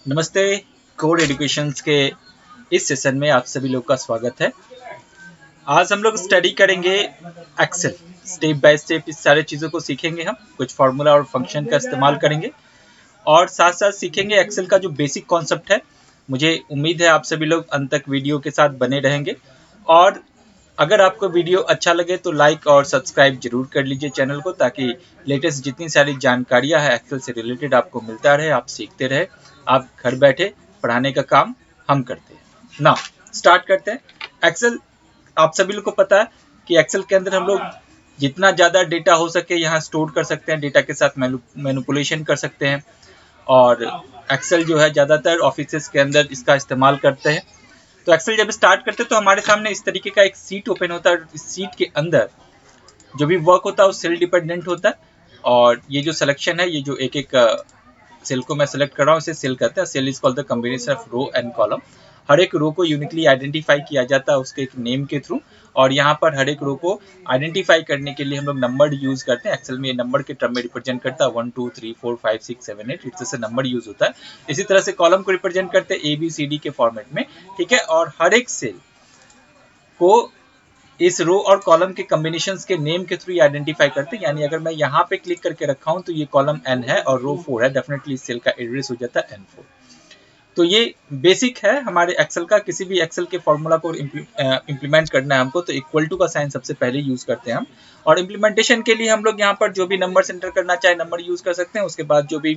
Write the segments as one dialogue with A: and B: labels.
A: नमस्ते। Code educations के इस सेशन में आप सभी लोग का स्वागत है। आज हम लोग स्टडी करेंगे एक्सेल। स्टेप बाय स्टेप इस सारे चीज़ों को सीखेंगे। हम कुछ फार्मूला और फंक्शन का इस्तेमाल करेंगे और साथ साथ सीखेंगे एक्सेल का जो बेसिक कॉन्सेप्ट है। मुझे उम्मीद है आप सभी लोग अंत तक वीडियो के साथ बने रहेंगे और अगर आपको वीडियो अच्छा लगे तो लाइक और सब्सक्राइब जरूर कर लीजिए चैनल को, ताकि लेटेस्ट जितनी सारी जानकारियां हैं एक्सेल से रिलेटेड आपको मिलता रहे, आप सीखते रहे। आप घर बैठे पढ़ाने का काम हम करते हैं ना। स्टार्ट करते हैं। एक्सेल आप सभी लोग को पता है कि एक्सेल के अंदर हम लोग जितना ज़्यादा डेटा हो सके यहाँ स्टोर कर सकते हैं, डेटा के साथ मैनिपुलेशन कर सकते हैं। और एक्सेल जो है ज़्यादातर ऑफिसेस के अंदर इसका इस्तेमाल करते हैं। तो एक्सेल जब स्टार्ट करते हैं तो हमारे सामने इस तरीके का एक सीट ओपन होता है। इस सीट के अंदर जो भी वर्क होता है वो सेल डिपेंडेंट होता है और ये जो सिलेक्शन है, ये जो एक एक सेल को मैं सेलेक्ट कर रहा हूँ इसे सेल कहते हैं। Cell is called the combination of row and column. हर एक रो को यूनिकली आइडेंटिफाई किया जाता है उसके एक नेम के थ्रू, और यहाँ पर हर एक रो को आइडेंटिफाई करने के लिए हम लोग नंबर यूज करते हैं। एक्सेल में ये नंबर के टर्म में रिप्रेजेंट करता है 1 2 3 4 5 6 7 8 इस तरह से नंबर यूज होता है। इसी तरह से कॉलम को रिप्रेजेंट करते हैं ABCD के फॉर्मेट में, ठीक है। और हर एक सेल को इस रो और कॉलम के कॉम्बिनेशंस के नेम के थ्रू आइडेंटिफाई करते हैं। यानी अगर मैं यहाँ पे क्लिक करके रखा हूँ तो ये कॉलम N है और रो 4 है, डेफिनेटली इस सेल का एड्रेस हो जाता है N4। तो ये बेसिक है हमारे एक्सेल का। किसी भी एक्सेल के फॉर्मूला को इम्प्लीमेंट करना है हमको तो इक्वल टू का साइन सबसे पहले यूज करते हैं हम। और इम्प्लीमेंटेशन के लिए हम लोग यहाँ पर जो भी नंबर एंटर करना चाहे नंबर यूज कर सकते हैं। उसके बाद जो भी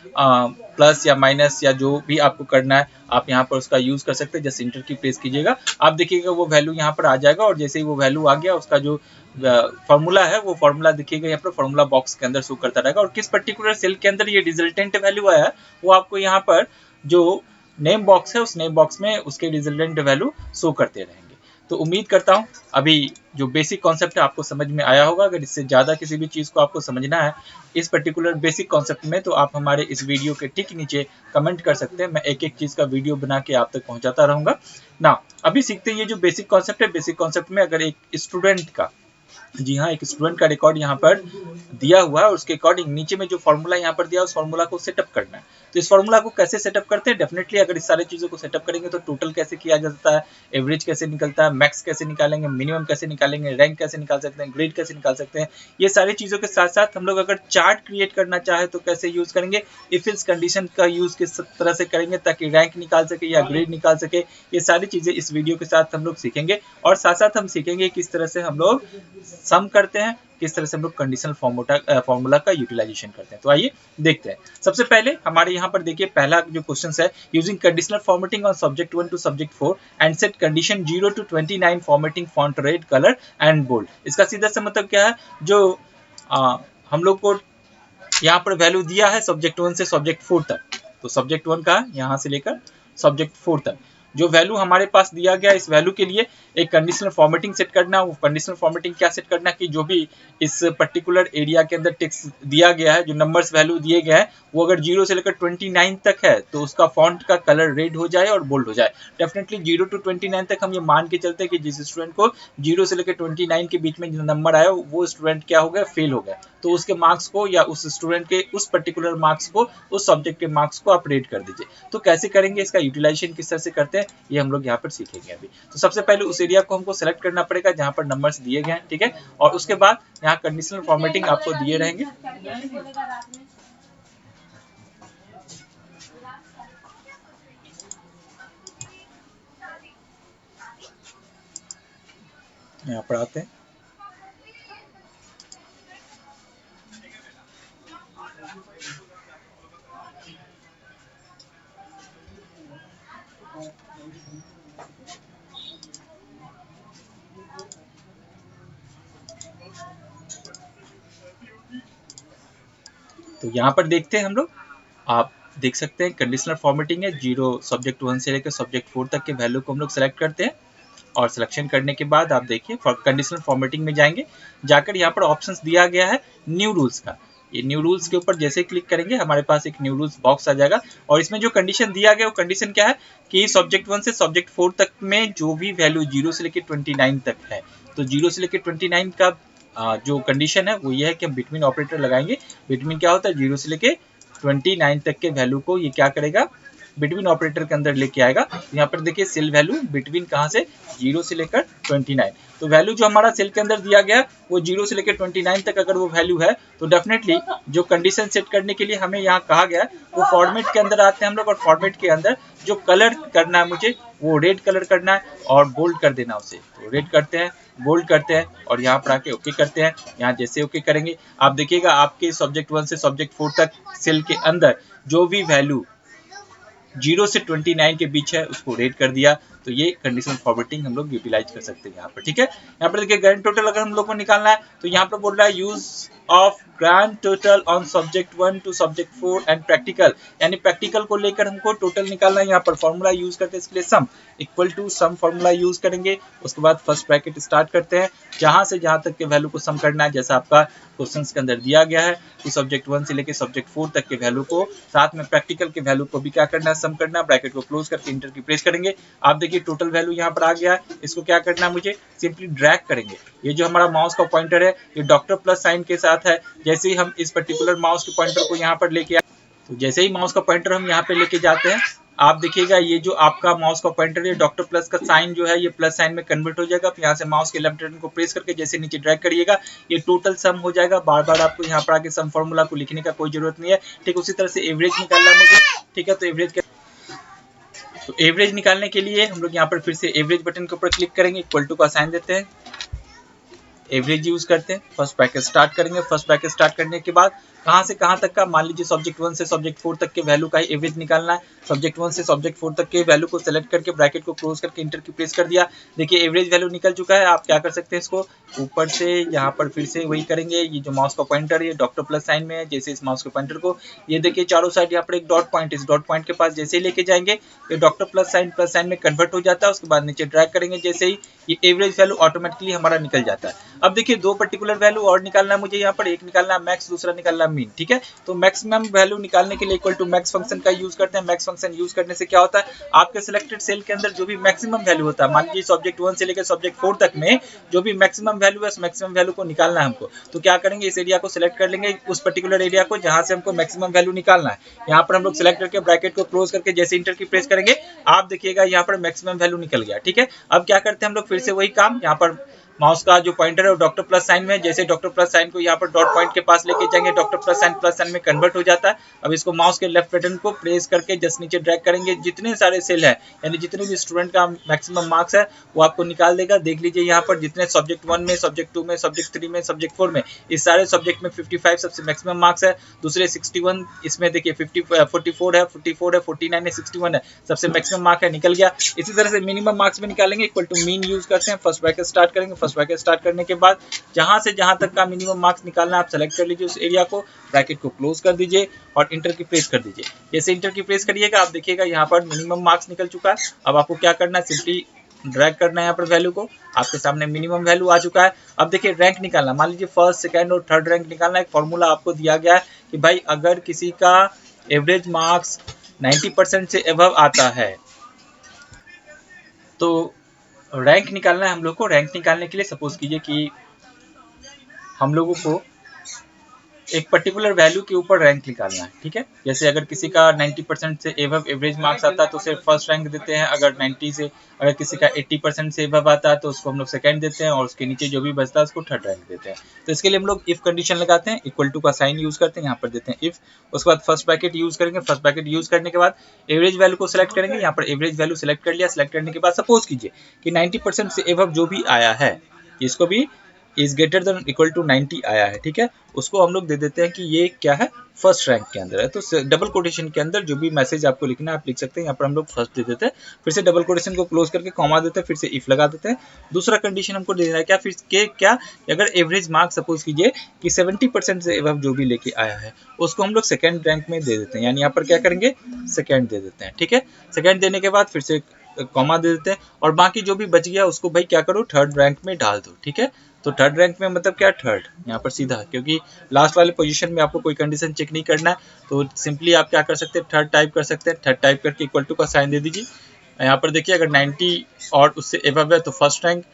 A: प्लस या माइनस या जो भी आपको करना है आप यहाँ पर उसका यूज कर सकते हैं। जैसे इंटर की प्रेस कीजिएगा, आप देखिएगा वो वैल्यू यहाँ पर आ जाएगा और जैसे ही वो वैल्यू आ गया उसका जो फॉर्मूला है वो फॉर्मूला देखिएगा यहाँ पर फॉर्मूला बॉक्स के अंदर शो करता रहेगा। और किस पर्टिकुलर सेल के अंदर ये रिजल्टेंट वैल्यू आया है वो आपको यहाँ पर जो नेम बॉक्स है उस नेम बॉक्स में उसके रिजल्टेंट वैल्यू शो करते रहेंगे। तो उम्मीद करता हूं अभी जो बेसिक कॉन्सेप्ट है आपको समझ में आया होगा। अगर इससे ज़्यादा किसी भी चीज़ को आपको समझना है इस पर्टिकुलर बेसिक कॉन्सेप्ट में तो आप हमारे इस वीडियो के ठीक नीचे कमेंट कर सकते हैं। मैं एक एक चीज़ का वीडियो बना के आप तक पहुंचाता रहूँगा ना। अभी सीखते हैं ये जो बेसिक कॉन्सेप्ट है। बेसिक कॉन्सेप्ट में अगर एक स्टूडेंट का, जी हाँ, एक स्टूडेंट का रिकॉर्ड यहाँ पर दिया हुआ है और उसके अकॉर्डिंग नीचे में जो फॉर्मूला यहाँ पर दिया है उस फॉर्मूला को सेटअप करना है। तो इस फॉर्मूला को कैसे सेटअप करते हैं, डेफिनेटली अगर इस सारी चीज़ों को सेटअप करेंगे तो टोटल कैसे किया जाता है, एवरेज कैसे निकलता है, मैक्स कैसे निकालेंगे, मिनिमम कैसे निकालेंगे, रैंक कैसे निकाल सकते हैं, ग्रेड कैसे निकाल सकते हैं, ये सारी चीज़ों के साथ साथ हम लोग अगर चार्ट क्रिएट करना चाहे तो कैसे यूज़ करेंगे, इफ इल्स कंडीशन का यूज़ किस तरह से करेंगे ताकि रैंक निकाल सके या ग्रेड निकाल सके, ये सारी चीज़ें इस वीडियो के साथ हम लोग सीखेंगे। और साथ साथ हम सीखेंगे किस तरह से हम लोग सम करते हैं, किस तरह से हम लोग कंडीशनल फॉर्मूला का यूटिलाइजेशन करते हैं। तो आइए देखते हैं। सबसे पहले हमारे यहाँ पर देखिए पहला जो क्वेश्चन है, using conditional formatting on subject 1 to subject 4 and set condition 0 to 29 formatting font red colour and bold. इसका सीधा सा मतलब क्या है, जो हम लोग को यहाँ पर वैल्यू दिया है सब्जेक्ट 1 से सब्जेक्ट 4 तक। तो सब्जेक्ट 1 का यहाँ से लेकर सब्जेक्ट 4 तक जो वैल्यू हमारे पास दिया गया, इस वैल्यू के लिए एक कंडीशनल फॉर्मेटिंग सेट करना। वो कंडीशनल फॉर्मेटिंग क्या सेट करना कि जो भी इस पर्टिकुलर एरिया के अंदर टेक्स्ट दिया गया है, जो नंबर्स वैल्यू दिए गए हैं वो अगर 0 से लेकर 29 तक है तो उसका फॉन्ट का कलर रेड हो जाए और बोल्ड हो जाए। डेफिनेटली 0 to 29 तक हम ये मान के चलते हैं कि जिस स्टूडेंट को 0 से लेकर 29 के बीच में जो नंबर आया वो स्टूडेंट क्या हो गया, फेल हो गया। तो उसके मार्क्स को या उस स्टूडेंट के उस पर्टिकुलर मार्क्स को, उस सब्जेक्ट के मार्क्स को आप रेट कर दीजिए। तो कैसे करेंगे, इसका यूटिलाइजेशन किस तरह से करते हैं ये हम लोग यहाँ पर सीखेंगे अभी। तो सबसे पहले उस एरिया को हमको सेलेक्ट करना पड़ेगा जहाँ पर नंबर्स दिए गए हैं, ठीक है। और उसके बाद यहाँ कंडीशनल फॉर्मेटिंग आपको दिए रहेंगे। यहाँ पर आते हैं। तो यहाँ पर देखते हैं हम लोग, आप देख सकते हैं कंडीशनल फॉर्मेटिंग है। 0 सब्जेक्ट 1 से लेकर सब्जेक्ट 4 तक के वैल्यू को हम लोग सेलेक्ट करते हैं और सिलेक्शन करने के बाद आप देखिए कंडीशनल फॉर्मेटिंग में जाएंगे। जाकर यहाँ पर ऑप्शंस दिया गया है न्यू रूल्स का। ये न्यू रूल्स के ऊपर जैसे क्लिक करेंगे हमारे पास एक न्यू रूल्स बॉक्स आ जाएगा और इसमें जो कंडीशन दिया गया वो कंडीशन क्या है कि सब्जेक्ट 1 से सब्जेक्ट 4 तक में जो भी वैल्यू 0 से लेकर 29 तक है, तो 0 से लेकर 29 का जो कंडीशन है वो ये है कि हम बिटवीन ऑपरेटर लगाएंगे। बिटवीन क्या होता है, 0 से लेके 29 तक के वैल्यू को ये क्या करेगा, बिटवीन ऑपरेटर के अंदर लेके आएगा। तो यहाँ पर देखिए सेल वैल्यू बिटवीन कहाँ से 0 से लेकर 29, तो वैल्यू जो हमारा सेल के अंदर दिया गया वो 0 से लेकर 29 तक अगर वो वैल्यू है तो डेफिनेटली जो कंडीशन सेट करने के लिए हमें यहाँ कहा गया है वो फॉर्मेट के अंदर आते हैं हम लोग, और फॉर्मेट के अंदर जो कलर करना है मुझे वो रेड कलर करना है और बोल्ड कर देना उसे। तो रेड करते हैं, बोल्ड करते हैं और यहाँ पर आके ओके करते हैं। यहाँ जैसे ओके करेंगे आप देखिएगा आपके सब्जेक्ट 1 से सब्जेक्ट 4 तक सेल के अंदर जो भी वैल्यू 0 से 29 के बीच है उसको रेड कर दिया। तो ये कंडीशनल फॉर्मेटिंग हम लोग यूटिलाइज कर सकते हैं यहाँ पर, ठीक है। यहाँ पर देखिए ग्रैंड टोटल अगर हम लोग को निकालना है तो यहाँ पर बोल रहा है use of grand total on subject 1 to subject 4 and practical, यानी प्रैक्टिकल को लेकर हमको टोटल निकालना है। यहाँ पर फॉर्मूला यूज करते हैं इसके लिए sum equal to sum formula use करेंगे। उसके बाद फर्स्ट ब्रैकेट स्टार्ट करते हैं, जहां से जहां तक के वैल्यू को सम करना है जैसा आपका क्वेश्चन के अंदर दिया गया है कि सब्जेक्ट 1 से लेकर सब्जेक्ट 4 तक के वैल्यू को साथ में प्रैक्टिकल के वैल्यू को भी क्या करना है, सम करना है। ब्रैकेट को क्लोज करके इंटर की प्रेस करेंगे। आप देखिए टोटल वैल्यू यहाँ पर आ गया है। इसको क्या करना है, मुझे सिंपली ड्रैग करेंगे। ये जो हमारा माउस का पॉइंटर है ये डॉक्टर प्लस साइन के साथ है। जैसे ही हम इस पर्टिकुलर माउस के पॉइंटर को यहाँ पर लेके आए, तो जैसे ही माउस का पॉइंटर हम यहाँ पे लेके जाते हैं आप देखिएगा ये जो आपका माउस का पॉइंटर है डॉक्टर प्लस का साइन जो है ये प्लस साइन में कन्वर्ट हो जाएगा। यहाँ से माउस के लेफ्ट बटन को प्रेस करके जैसे नीचे ड्रैग करिएगा ये टोटल सम हो जाएगा। बार बार आपको यहाँ पर आके सम फॉर्मूला को लिखने का कोई जरूरत नहीं है। ठीक उसी तरह से एवरेज निकालना है मुझे, ठीक है। तो एवरेज निकालने के लिए हम लोग यहाँ पर फिर से एवरेज बटन के ऊपर क्लिक करेंगे, इक्वल टू का साइन देते हैं, एवरेज यूज करते हैं। फर्स्ट ब्रैकेट स्टार्ट करेंगे। फर्स्ट ब्रैकेट स्टार्ट करने के बाद कहां से कहां तक का, मान लीजिए सब्जेक्ट 1 से सब्जेक्ट 4 तक के वैल्यू का एवरेज निकालना है। सब्जेक्ट 1 से सब्जेक्ट 4 तक के वैल्यू को सेलेक्ट करके ब्रैकेट को क्लोज करके इंटर की प्रेस कर दिया। देखिए एवरेज वैल्यू निकल चुका है। आप क्या कर सकते हैं, इसको ऊपर से यहाँ पर फिर से वही करेंगे। ये जो माउस का पॉइंटर है डॉक्टर प्लस साइन में है, जैसे इस माउस के पॉइंटर को ये देखिए चारों साइड यहाँ पर एक डॉट पॉइंट, इस डॉट पॉइंट के पास जैसे ही लेके जाएंगे ये डॉक्टर प्लस साइन में कन्वर्ट हो जाता है। उसके बाद नीचे ड्रैग करेंगे, जैसे ही ये एवरेज वैल्यू ऑटोमेटिकली हमारा निकल जाता है। अब देखिए दो पर्टिकुलर वैल्यू और निकालना है मुझे, यहाँ पर एक निकालना है मैक्स, दूसरा निकालना है मीन, ठीक है। तो मैक्सिमम वैल्यू निकालने के लिए इक्वल टू मैक्स फंक्शन का यूज करते हैं। मैक्स फंक्शन यूज करने से क्या होता है, आपके सिलेक्टेड सेल के अंदर जो भी मैक्सिमम वैल्यू होता है, मान लीजिए सब्जेक्ट 1 से लेकर सब्जेक्ट 4 तक में जो भी मैक्सिमम वैल्यू है उस मैक्सिमम वैल्यू को निकालना है हमको। तो क्या करेंगे, इस एरिया को सिलेक्ट कर लेंगे, उस पर्टिकुलर एरिया को जहां से हमको मैक्सिमम वैल्यू निकालना है। यहाँ पर हम लोग सिलेक्ट करके ब्रैकेट को क्लोज करके जैसे इंटर की प्रेस करेंगे आप देखिएगा यहाँ पर मैक्सिमम वैल्यू निकल गया, ठीक है। अब क्या करते हैं हम लोग फिर से वही काम, यहाँ पर माउस का जो पॉइंटर है वो डॉक्टर प्लस साइन में, जैसे डॉक्टर प्लस साइन को यहाँ पर डॉट पॉइंट के पास लेके जाएंगे डॉक्टर प्लस साइन में कन्वर्ट हो जाता है। अब इसको माउस के लेफ्ट बटन को प्रेस करके जस्ट नीचे ड्रैग करेंगे। जितने सारे सेल है यानी जितने भी स्टूडेंट का मैक्सिमम मार्क्स है वो आपको निकाल देगा। देख लीजिए यहाँ पर जितने सब्जेक्ट 1 में, सब्जेक्ट 2 में, सब्जेक्ट 3 में, सब्जेक्ट 4 में, इस सारे सब्जेक्ट में 55 सबसे मैक्सिमम मार्क्स है। दूसरे 61, इसमें देखिए 44 है, 49 है, 61 है, सबसे मैक्सिमम मार्क है, निकल गया। इसी तरह से मिनिमम मार्क्स में निकालेंगे, इक्वल टू मीन यूज करते हैं। फर्स्ट ब्रैकेट स्टार्ट करेंगे। फर्स्ट ब्रैकेट स्टार्ट करने के बाद जहां से जहां तक का मिनिमम मार्क्स निकालना है आप सेलेक्ट कर लीजिए उस एरिया को, ब्रैकेट को क्लोज कर दीजिए और इंटर की प्रेस कर दीजिए। जैसे इंटर की प्रेस करिएगा आप देखिएगा यहाँ पर मिनिमम मार्क्स निकल चुका है। अब आपको क्या करना है, सिंपली ड्रैग करना है यहाँ पर वैल्यू को, आपके सामने मिनिमम वैल्यू आ चुका है। अब देखिए रैंक निकालना, मान लीजिए फर्स्ट, सेकंड और थर्ड रैंक निकालना। एक फॉर्मूला आपको दिया गया है कि भाई अगर किसी का एवरेज मार्क्स 90% से अबव आता है तो रैंक निकालना है हम लोग को। रैंक निकालने के लिए सपोज कीजिए कि हम लोगों को एक पर्टिकुलर वैल्यू के ऊपर रैंक निकालना है, ठीक है। जैसे अगर किसी का 90% से एबव एवरेज मार्क्स आता है तो उसे फर्स्ट रैंक देते हैं। अगर किसी का 80% से एबव आता है तो उसको हम लोग सेकंड देते हैं और उसके नीचे जो भी बचता है उसको थर्ड रैंक देते हैं। तो इसके लिए हम लोग इफ कंडीशन लगाते हैं, इक्वल टू का साइन यूज करते हैं, यहाँ पर देते हैं इफ। उसके बाद फर्स्ट ब्रैकेट यूज करेंगे। फर्स्ट ब्रैकेट यूज करने के बाद एवरेज वैल्यू को सिलेक्ट करेंगे। यहाँ पर एवरेज वैल्यू सिलेक्ट कर लिया। सिलेक्ट करने के बाद सपोज कीजिए कि 90% से एबव जो भी आया है इसको भी is greater than equal to 90 आया है, ठीक है। उसको हम लोग दे देते हैं कि ये क्या है, फर्स्ट रैंक के अंदर है। तो डबल कोटेशन के अंदर जो भी मैसेज आपको लिखना है आप लिख सकते हैं। यहाँ पर हम लोग फर्स्ट दे देते हैं, फिर से डबल कोटेशन को क्लोज करके कॉमा देते हैं, फिर से इफ लगा देते हैं। दूसरा कंडीशन हमको देना है क्या, फिर क्या अगर एवरेज मार्क्स सपोज कीजिए कि 70% से एबव जो भी लेके आया है उसको हम लोग सेकेंड रैंक में दे देते हैं। यानी यहाँ पर क्या करेंगे, सेकेंड दे देते हैं, ठीक है। सेकेंड देने के बाद फिर से कॉमा दे देते हैं और बाकी जो भी बच गया उसको भाई क्या करो, थर्ड रैंक में डाल दो, ठीक है। तो थर्ड रैंक में मतलब क्या, थर्ड यहाँ पर सीधा, क्योंकि लास्ट वाले पोजीशन में आपको कोई कंडीशन चेक नहीं करना है तो सिंपली आप क्या कर सकते हैं, थर्ड टाइप कर सकते हैं। थर्ड टाइप करके इक्वल टू का साइन दे दीजिए। यहाँ पर देखिए अगर 90 और उससे एबव है तो फर्स्ट रैंक,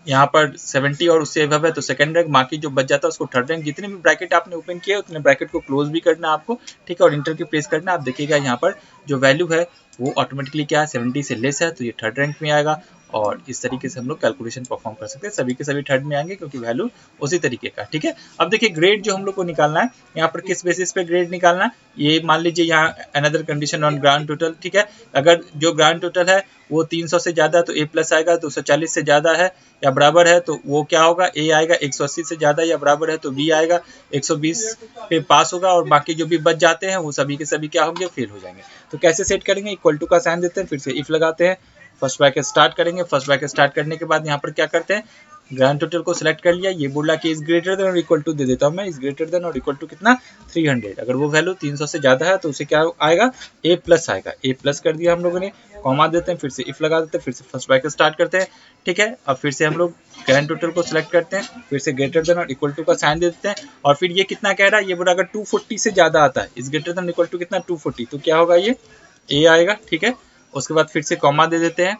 A: यहाँ पर 70 और उससे एबव है तो सेकंड रैंक, बाकी जो बच जाता है उसको थर्ड रैंक। जितने भी ब्रैकेट आपने ओपन किए उतने ब्रैकेट को क्लोज भी करना है आपको, ठीक है, और इंटर की प्रेस करना। आप देखिएगा यहाँ पर जो वैल्यू है वो ऑटोमेटिकली क्या है 70 से लेस है तो ये थर्ड रैंक में आएगा, और इस तरीके से हम लोग कैलकुलेशन परफॉर्म कर सकते हैं। सभी के सभी थर्ड में आएंगे क्योंकि वैल्यू उसी तरीके का, ठीक है। अब देखिए ग्रेड जो हम लोग को निकालना है, यहाँ पर किस बेसिस पे ग्रेड निकालना है, ये मान लीजिए यहाँ another condition on grand total, ठीक है। अगर जो ग्रांड टोटल है वो 300 से ज़्यादा तो A+ आएगा, 240 से ज़्यादा है या बराबर है तो वो क्या होगा A आएगा, 180 से ज़्यादा या बराबर है तो B आएगा, 120 पे पास होगा, और बाकी जो भी बच जाते हैं वो सभी के सभी क्या होंगे, फेल हो जाएंगे। तो कैसे सेट करेंगे, इक्वल टू का साइन देते हैं, फिर से इफ लगाते हैं, फर्स्ट ब्रैकेट स्टार्ट करेंगे। फर्स्ट ब्रैकेट स्टार्ट करने के बाद यहाँ पर क्या करते हैं, ग्रैंड टोटल को सिलेक्ट कर लिया, ये बोला कि इज ग्रेटर देन और इक्वल टू दे देता हूँ मैं, इज ग्रेटर देन और इक्वल टू कितना 300। अगर वो वैल्यू 300 से ज़्यादा है तो उसे क्या आएगा, A+ आएगा। A+ कर दिया हम लोगों ने, कॉमा देते हैं, फिर से इफ लगा देते हैं, फिर से फर्स्ट ब्रैकेट स्टार्ट करते हैं, ठीक है। अब फिर से हम लोग ग्रैंड टोटल को सिलेक्ट करते हैं, फिर से ग्रेटर देन और इक्वल टू का साइन दे देते हैं, और फिर ये कितना कह रहा है, ये बोला अगर 240 से ज़्यादा आता है, is greater than equal to कितना 240, तो क्या होगा ये A आएगा, ठीक है। उसके बाद फिर से कॉमा दे देते हैं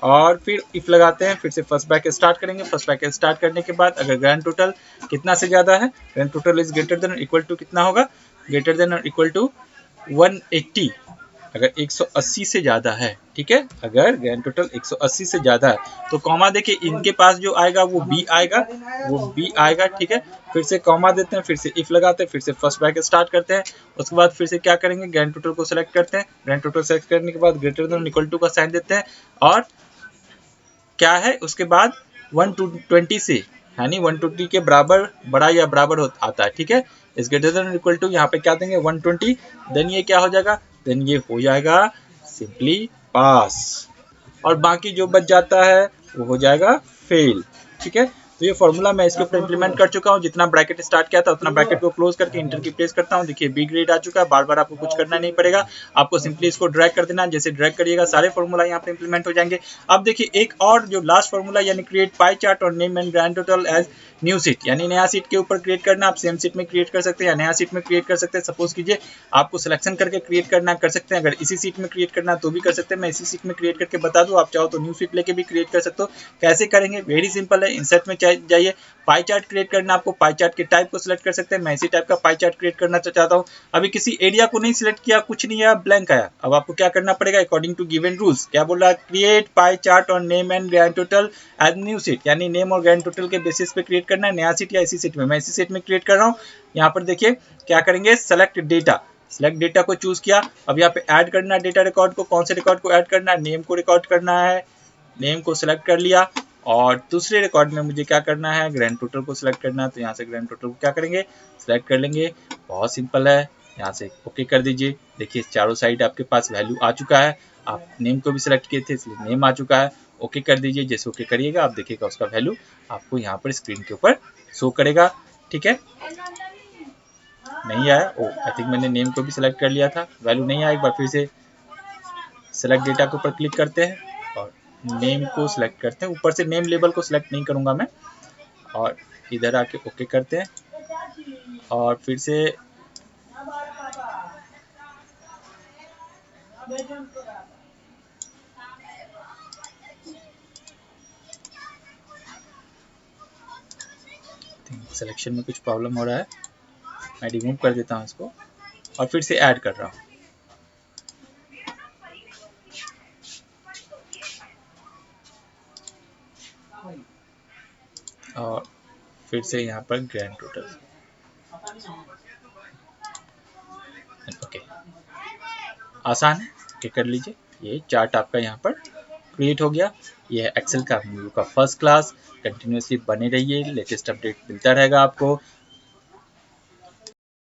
A: और फिर इफ लगाते हैं, फिर से फर्स्ट ब्रैकेट स्टार्ट करेंगे। फर्स्ट ब्रैकेट स्टार्ट करने के बाद अगर ग्रैंड टोटल कितना से ज़्यादा है, grand total is greater than equal to कितना होगा, ग्रेटर देन और इक्वल टू 180, अगर 180 से ज़्यादा है, ठीक है। अगर ग्रैंड टोटल 180 से ज़्यादा है तो कॉमा देखिए इनके पास जो आएगा वो B आएगा, वो B आएगा, ठीक है। फिर से कॉमा देते हैं, फिर से इफ लगाते हैं, फिर से फर्स्ट ब्रैकेट स्टार्ट करते हैं। उसके बाद फिर से क्या करेंगे, ग्रैंड टोटल को सिलेक्ट करते हैं, ग्रैंड टोटल सेलेक्ट करने के बाद ग्रेटर देन इक्वल टू का साइन देते हैं, और क्या है उसके बाद 120 से यानी 120 के बराबर बड़ा या बराबर आता है, ठीक है। इस ग्रेटर देन इक्वल टू यहाँ पे क्या देंगे 120, देन ये क्या हो जाएगा, देन ये हो जाएगा सिंपली पास, और बाकी जो बच जाता है वो हो जाएगा फेल, ठीक है। तो ये फॉर्मूला मैं इसके ऊपर इंप्लीमेंट कर चुका हूँ। जितना ब्रैकेट स्टार्ट किया था उतना ब्रैकेट को क्लोज करके इंटर की प्रेस करता हूँ। देखिए B ग्रेड आ चुका है, बार बार आपको कुछ करना नहीं पड़ेगा, आपको सिंपली इसको ड्रैग कर देना। जैसे ड्रैग करिएगा सारे फॉर्मूला यहाँ पे इंप्लीमेंट हो जाएंगे। अब देखिए एक और जो लास्ट फॉर्मूला यानी क्रिएट पाई चार्ट और name and grand total as new sheet, यानी नया सीट के ऊपर क्रिएट करना। आप सेम सीट में क्रिएट कर सकते हैं या नया सीट में क्रिएट कर सकते हैं। सपोज कीजिए आपको सिलेक्शन करके क्रिएट करना कर सकते हैं, अगर इसी सीट में क्रिएट करना तो भी कर सकते हैं। मैं इसी सीट में क्रिएट करके बता दूं, आप चाहो तो न्यू सीट लेके भी क्रिएट कर सकते हो। कैसे करेंगे, वेरी सिंपल है। इंसर्ट में जाइए, पाई चार्ट क्रिएट करना, आपको पाई चार्ट के टाइप को सिलेक्ट कर सकते हैं। मैं इसी टाइप का पाई चार्ट क्रिएट करना चाहता हूँ। अभी किसी एरिया को नहीं सिलेक्ट किया, कुछ नहीं आया, ब्लैंक आया। अब आपको क्या करना पड़ेगा, अकॉर्डिंग टू गिवन रूल्स क्या बोल रहा है, क्रिएट पाई चार्ट और name and grand total as new sheet, यानी नेम और ग्रैंड टोटल के बेसिस पे क्रिएट करना है, नया सीट या इसी सीट में। मैं इसी सीट में क्रिएट कर रहा हूँ। यहाँ पर देखिए क्या करेंगे, सेलेक्ट डेटा, सेलेक्ट डेटा को चूज किया। अब यहाँ पे ऐड करना है डेटा रिकॉर्ड को, कौन से रिकॉर्ड को ऐड करना है, नेम को रिकॉर्ड करना है, नेम को सिलेक्ट कर लिया। और दूसरे रिकॉर्ड में मुझे क्या करना है, ग्रैंड टोटल को सिलेक्ट करना है, तो यहाँ से ग्रैंड टोटल को क्या करेंगे, सिलेक्ट कर लेंगे। बहुत सिंपल है, यहाँ से ओके कर दीजिए। देखिए चारों साइड आपके पास वैल्यू आ चुका है। आप नेम को भी सिलेक्ट किए थे इसलिए नेम आ चुका है। ओके कर दीजिए। जैसे ओके करिएगा आप देखिएगा उसका वैल्यू आपको यहाँ पर स्क्रीन के ऊपर शो करेगा, ठीक है। नहीं आया, ओ आई थिंक मैंने नेम को भी सिलेक्ट कर लिया था, वैल्यू नहीं आया। एक बार फिर से सेलेक्ट डेटा के ऊपर क्लिक करते हैं और नेम को सिलेक्ट करते हैं। ऊपर से नेम लेबल को सिलेक्ट नहीं करूंगा मैं, और इधर आके ओके करते हैं। और फिर से सिलेक्शन में कुछ प्रॉब्लम हो रहा है, मैं रिमूव कर देता हूँ इसको और फिर से ऐड कर रहा हूँ। और फिर से यहाँ पर ग्रैंड टोटल, ओके आसान है, ओके कर लीजिए। ये चार्ट आपका यहाँ पर क्रिएट हो गया। ये है एक्सेल का हम लोग का फर्स्ट क्लास। कंटिन्यूसली बने रहिए, लेटेस्ट अपडेट मिलता रहेगा आपको।